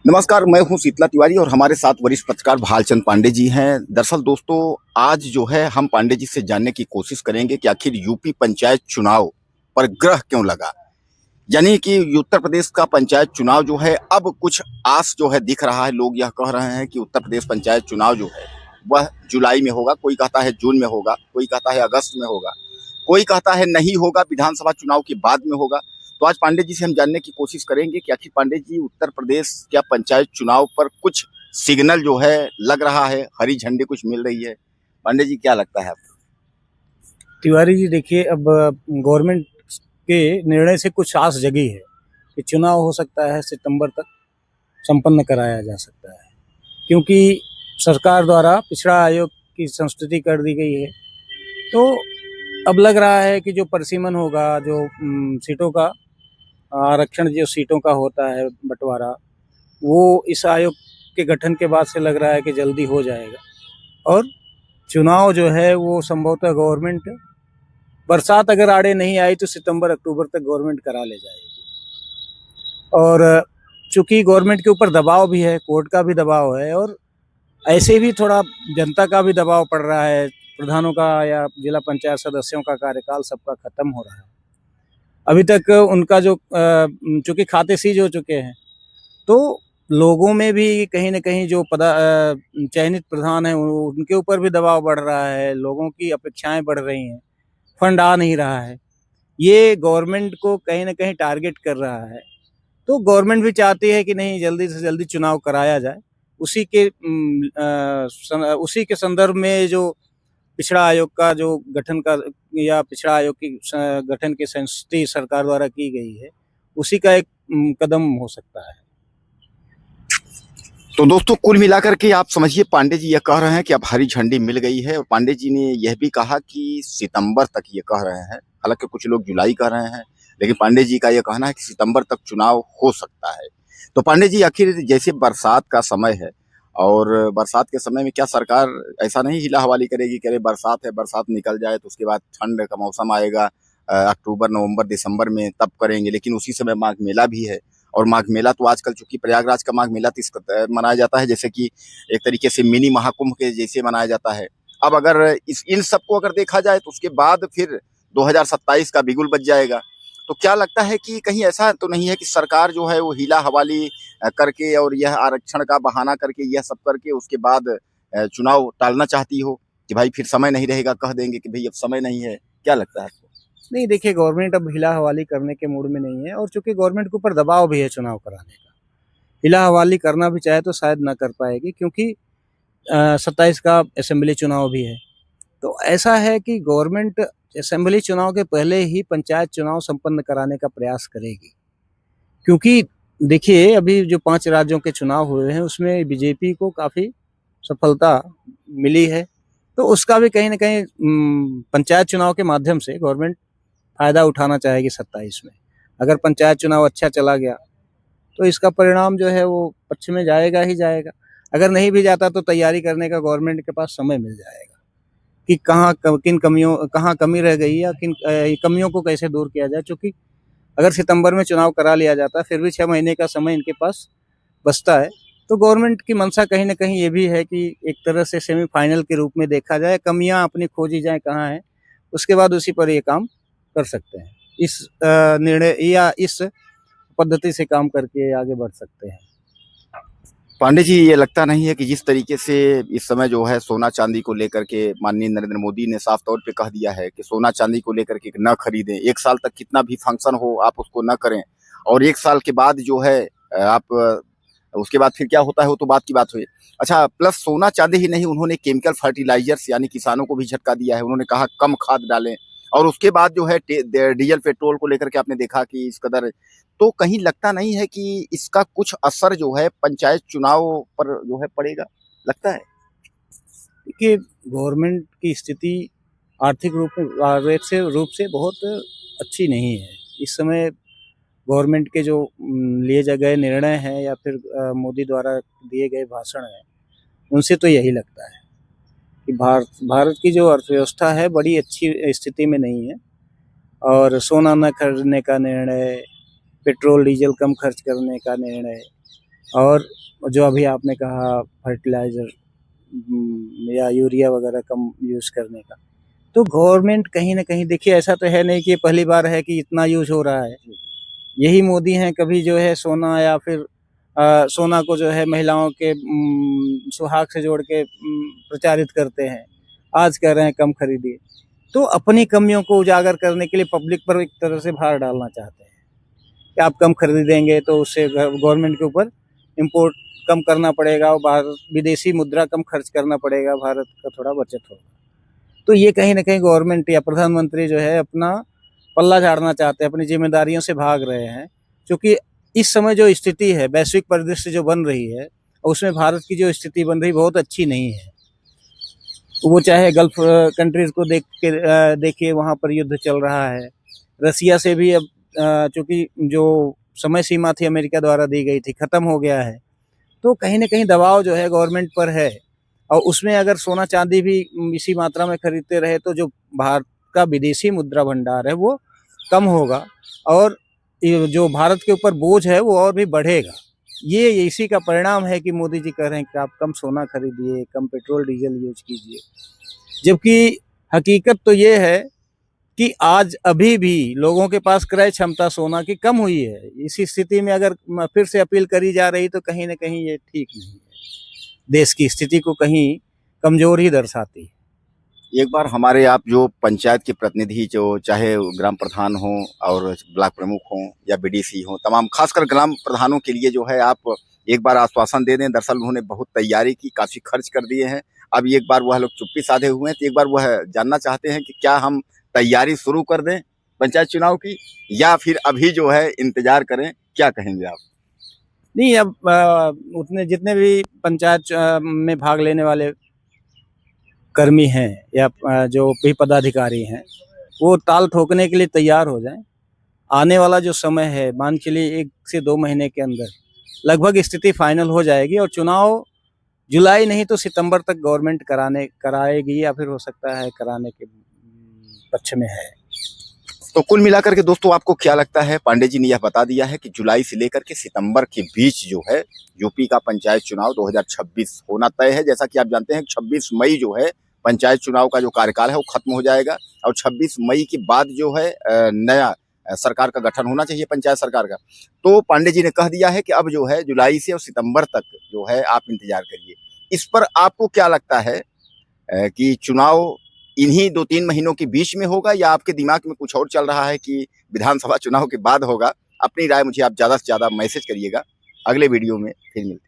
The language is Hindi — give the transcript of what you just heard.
नमस्कार, मैं हूं शीतला तिवारी और हमारे साथ वरिष्ठ पत्रकार भालचंद पांडे जी हैं। दरअसल दोस्तों, आज जो है हम पांडे जी से जानने की कोशिश करेंगे कि आखिर यूपी पंचायत चुनाव पर ग्रह क्यों लगा। यानी कि उत्तर प्रदेश का पंचायत चुनाव जो है अब कुछ आस जो है दिख रहा है। लोग यह कह रहे हैं कि उत्तर प्रदेश पंचायत चुनाव जो है वह जुलाई में होगा, कोई कहता है जून में होगा, कोई कहता है अगस्त में होगा, कोई कहता है नहीं होगा, विधानसभा चुनाव के बाद में होगा। तो आज पांडे जी से हम जानने की कोशिश करेंगे कि आखिर पांडे जी उत्तर प्रदेश क्या पंचायत चुनाव पर कुछ सिग्नल जो है लग रहा है, हरी झंडी कुछ मिल रही है। पांडे जी क्या लगता है आपको? तिवारी जी देखिए, अब गवर्नमेंट के निर्णय से कुछ आस जगी है कि चुनाव हो सकता है सितंबर तक संपन्न कराया जा सकता है, क्योंकि सरकार द्वारा पिछड़ा आयोग की संस्तुति कर दी गई है। तो अब लग रहा है कि जो परिसीमन होगा, जो सीटों का आरक्षण, जो सीटों का होता है बंटवारा, वो इस आयोग के गठन के बाद से लग रहा है कि जल्दी हो जाएगा। और चुनाव जो है वो संभवतः गवर्नमेंट, बरसात अगर आड़े नहीं आई तो सितंबर अक्टूबर तक गवर्नमेंट करा ले जाएगी। और चूंकि गवर्नमेंट के ऊपर दबाव भी है, कोर्ट का भी दबाव है, और ऐसे भी थोड़ा जनता का भी दबाव पड़ रहा है। प्रधानों का या जिला पंचायत सदस्यों का कार्यकाल सबका खत्म हो रहा है। अभी तक उनका जो चूंकि खाते सीज हो चुके हैं, तो लोगों में भी कहीं ना कहीं जो चयनित प्रधान है उनके ऊपर भी दबाव बढ़ रहा है। लोगों की अपेक्षाएं बढ़ रही हैं, फंड आ नहीं रहा है। ये गवर्नमेंट को कहीं ना कहीं टारगेट कर रहा है। तो गवर्नमेंट भी चाहती है कि नहीं, जल्दी से जल्दी चुनाव कराया जाए। उसी के संदर्भ में जो पिछड़ा आयोग का जो गठन का, या पिछड़ा आयोग की गठन की संस्तुति सरकार द्वारा की गई है, उसी का एक कदम हो सकता है। तो दोस्तों, कुल मिलाकर के आप समझिए पांडे जी यह कह रहे हैं कि अब हरी झंडी मिल गई है, और पांडे जी ने यह भी कहा कि सितंबर तक ये कह रहे हैं। हालांकि कुछ लोग जुलाई कह रहे हैं, लेकिन पांडे जी का यह कहना है कि सितंबर तक चुनाव हो सकता है। तो पांडे जी, आखिर जैसे बरसात का समय है, और बरसात के समय में क्या सरकार ऐसा नहीं हिला हवाली करेगी कि अरे बरसात है, बरसात निकल जाए तो उसके बाद ठंड का मौसम आएगा, अक्टूबर नवंबर दिसंबर में, तब करेंगे। लेकिन उसी समय माघ मेला भी है, और माघ मेला तो आजकल चूंकि प्रयागराज का माघ मेला मनाया जाता है, जैसे कि एक तरीके से मिनी महाकुंभ के जैसे मनाया जाता है। अब अगर इन सबको अगर देखा जाए तो उसके बाद फिर 2027 का बिगुल बज जाएगा। तो क्या लगता है कि कहीं ऐसा तो नहीं है कि सरकार जो है वो हीला हवाली करके और यह आरक्षण का बहाना करके, यह सब करके उसके बाद चुनाव टालना चाहती हो कि भाई फिर समय नहीं रहेगा, कह देंगे कि भाई अब समय नहीं है। क्या लगता है आपको? नहीं देखिए, गवर्नमेंट अब हिला हवाली करने के मूड में नहीं है, और चूंकि गवर्नमेंट के ऊपर दबाव भी है चुनाव कराने का। हिला हवाली करना भी चाहे तो शायद ना कर पाएगी, क्योंकि 27 का असेंबली चुनाव भी है। तो ऐसा है कि गवर्नमेंट असेंबली चुनाव के पहले ही पंचायत चुनाव संपन्न कराने का प्रयास करेगी, क्योंकि देखिए अभी जो 5 राज्यों के चुनाव हुए हैं उसमें बीजेपी को काफ़ी सफलता मिली है। तो उसका भी कहीं ना कहीं पंचायत चुनाव के माध्यम से गवर्नमेंट फायदा उठाना चाहेगी 27 में। अगर पंचायत चुनाव अच्छा चला गया तो इसका परिणाम जो है वो पक्ष में जाएगा ही जाएगा। अगर नहीं भी जाता तो तैयारी करने का गवर्नमेंट के पास समय मिल जाएगा कि कहाँ कमी रह गई, या किन कमियों को कैसे दूर किया जाए। क्योंकि अगर सितंबर में चुनाव करा लिया जाता फिर भी 6 महीने का समय इनके पास बचता है। तो गवर्नमेंट की मंशा कहीं ना कहीं ये भी है कि एक तरह से सेमीफाइनल के रूप में देखा जाए, कमियां अपनी खोजी जाए कहाँ हैं, उसके बाद उसी पर ये काम कर सकते हैं। इस निर्णय या इस पद्धति से काम करके आगे बढ़ सकते हैं। पांडे जी, ये लगता नहीं है कि जिस तरीके से इस समय जो है सोना चांदी को लेकर के माननीय नरेंद्र मोदी ने साफ तौर पे कह दिया है कि सोना चांदी को लेकर के न खरीदें, 1 साल तक कितना भी फंक्शन हो आप उसको न करें, और 1 साल के बाद जो है आप उसके बाद फिर क्या होता है वो तो बात की बात हुई। अच्छा, प्लस सोना चांदी ही नहीं, उन्होंने केमिकल फर्टिलाइजर्स यानी किसानों को भी झटका दिया है। उन्होंने कहा कम खाद डालें, और उसके बाद जो है डीजल पेट्रोल को लेकर के आपने देखा कि इस कदर। तो कहीं लगता नहीं है कि इसका कुछ असर जो है पंचायत चुनाव पर जो है पड़ेगा, लगता है? देखिए, गवर्नमेंट की स्थिति आर्थिक रूप से बहुत अच्छी नहीं है इस समय। गवर्नमेंट के जो लिए गए निर्णय हैं, या फिर मोदी द्वारा दिए गए भाषण हैं, उनसे तो यही लगता है कि भारत की जो अर्थव्यवस्था है बड़ी अच्छी स्थिति में नहीं है। और सोना न खरीदने का निर्णय, पेट्रोल डीजल कम खर्च करने का निर्णय, और जो अभी आपने कहा फर्टिलाइज़र या यूरिया वगैरह कम यूज़ करने का, तो गवर्नमेंट कहीं न कहीं देखिए ऐसा तो है नहीं कि ये पहली बार है कि इतना यूज़ हो रहा है। यही मोदी हैं कभी जो है सोना या फिर सोना को जो है महिलाओं के सुहाग से जोड़ के प्रचारित करते हैं। आज कह रहे हैं कम खरीदिए। तो अपनी कमियों को उजागर करने के लिए पब्लिक पर एक तरह से भार डालना चाहते हैं कि आप कम खरीदेंगे तो उससे गवर्नमेंट के ऊपर इम्पोर्ट कम करना पड़ेगा और बाहर विदेशी मुद्रा कम खर्च करना पड़ेगा, भारत का थोड़ा बचत होगा। तो ये कहीं न कहीं गवर्नमेंट या प्रधानमंत्री जो है अपना पल्ला झाड़ना चाहते हैं, अपनी ज़िम्मेदारियों से भाग रहे हैं। क्योंकि इस समय जो स्थिति है, वैश्विक परिदृश्य जो बन रही है, उसमें भारत की जो स्थिति बन रही है बहुत अच्छी नहीं है। वो चाहे गल्फ कंट्रीज़ को देखिए वहाँ पर युद्ध चल रहा है। रसिया से भी अब चूँकि जो समय सीमा थी अमेरिका द्वारा दी गई थी, ख़त्म हो गया है। तो कहीं न कहीं दबाव जो है गवर्नमेंट पर है और उसमें अगर सोना-चांदी भी इसी मात्रा में खरीदते रहे तो जो भारत का विदेशी मुद्रा भंडार है वो कम होगा और ये जो भारत के ऊपर बोझ है वो और भी बढ़ेगा। ये इसी का परिणाम है कि मोदी जी कह रहे हैं कि आप कम सोना खरीदिए, कम पेट्रोल डीज़ल यूज़ कीजिए। जबकि हकीकत तो ये है कि आज अभी भी लोगों के पास क्रय क्षमता सोना की कम हुई है। इसी स्थिति में अगर फिर से अपील करी जा रही तो कहीं न कहीं ये ठीक नहीं है। देश की स्थिति को कहीं कमज़ोर ही दर्शाती है। एक बार हमारे आप जो पंचायत के प्रतिनिधि जो चाहे ग्राम प्रधान हों और ब्लॉक प्रमुख हों या बीडीसी हों, तमाम खासकर ग्राम प्रधानों के लिए जो है आप एक बार आश्वासन दे दें। दरअसल उन्होंने बहुत तैयारी की, काफ़ी खर्च कर दिए हैं। अब एक बार वह लोग चुप्पी साधे हुए हैं, तो एक बार वह जानना चाहते हैं कि क्या हम तैयारी शुरू कर दें पंचायत चुनाव की या फिर अभी जो है इंतज़ार करें? क्या कहेंगे आप? नहीं अब उतने जितने भी पंचायत में भाग लेने वाले कर्मी हैं या जो भी पदाधिकारी हैं, वो ताल ठोकने के लिए तैयार हो जाएँ। आने वाला जो समय है मान के लिए 1 से 2 महीने के अंदर लगभग स्थिति फाइनल हो जाएगी और चुनाव जुलाई नहीं तो सितंबर तक गवर्नमेंट कराएगी या फिर हो सकता है कराने के पक्ष में है। तो कुल मिलाकर के दोस्तों आपको क्या लगता है? पांडे जी ने यह बता दिया है कि जुलाई से लेकर के सितंबर के बीच जो है यूपी का पंचायत चुनाव 2026 होना तय है। जैसा कि आप जानते हैं 26 मई जो है पंचायत चुनाव का जो कार्यकाल है वो खत्म हो जाएगा और 26 मई के बाद जो है नया सरकार का गठन होना चाहिए, पंचायत सरकार का। तो पांडे जी ने कह दिया है कि अब जो है जुलाई से और सितंबर तक जो है आप इंतजार करिए। इस पर आपको क्या लगता है कि चुनाव इन्हीं 2-3 महीनों के बीच में होगा या आपके दिमाग में कुछ और चल रहा है कि विधानसभा चुनाव के बाद होगा? अपनी राय मुझे आप ज़्यादा से ज़्यादा मैसेज करिएगा। अगले वीडियो में फिर मिलते हैं।